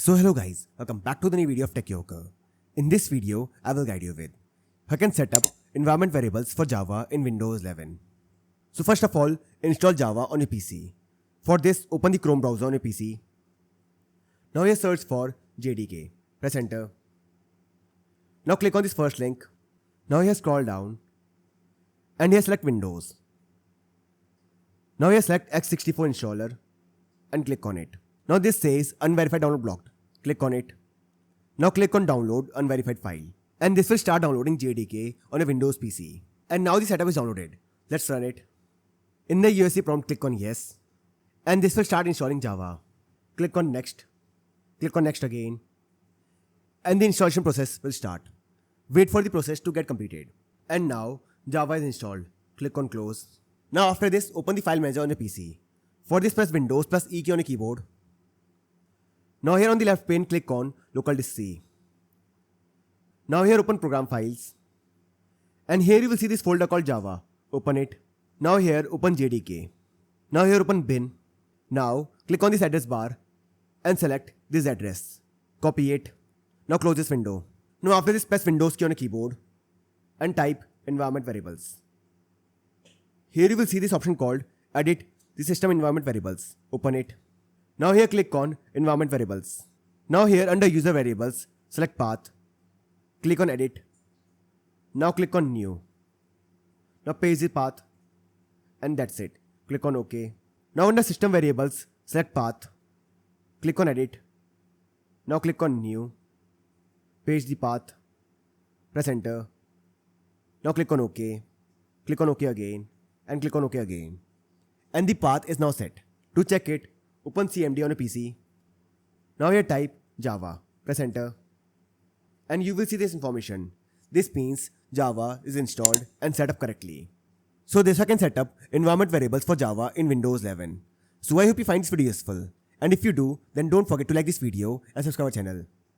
So hello guys, welcome back to the new video of Tech Yoker. In this video, I will guide you with how can set up environment variables for Java in Windows 11. So first of all, install Java on your PC. For this, open the Chrome browser on your PC. Now here search for JDK. Press enter. Now click on this first link. Now here scroll down. And here select Windows. Now here select x64 installer and click on it. Now this says unverified download blocked. Click on it. Now click on download unverified file. And this will start downloading JDK on a Windows PC. And now the setup is downloaded. Let's run it. In the USC prompt, click on yes. And this will start installing Java. Click on next. Click on next again. And the installation process will start. Wait for the process to get completed. And now Java is installed. Click on close. Now after this, open the file manager on your PC. For this, press Windows plus E key on your keyboard. Now here on the left pane, click on local disk C. Now here open program files. And here you will see this folder called Java. Open it. Now here open JDK. Now here open bin. Now click on this address bar and select this address. Copy it. Now close this window. Now after this, press Windows key on your keyboard and type environment variables. Here you will see this option called edit the system environment variables. Open it. Now here click on environment variables. Now here under user variables, select path. Click on edit. Now click on new. Now paste the path. And that's it. Click on OK. Now under system variables, select path. Click on edit. Now click on new. Paste the path. Press enter. Now click on OK. Click on OK again. And click on OK again. And the path is now set. To check it, open CMD on a PC. Now here type Java. Press enter. And you will see this information. This means Java is installed and set up correctly. So this I can set up environment variables for Java in Windows 11. So I hope you find this video useful. And if you do, then don't forget to like this video and subscribe our channel.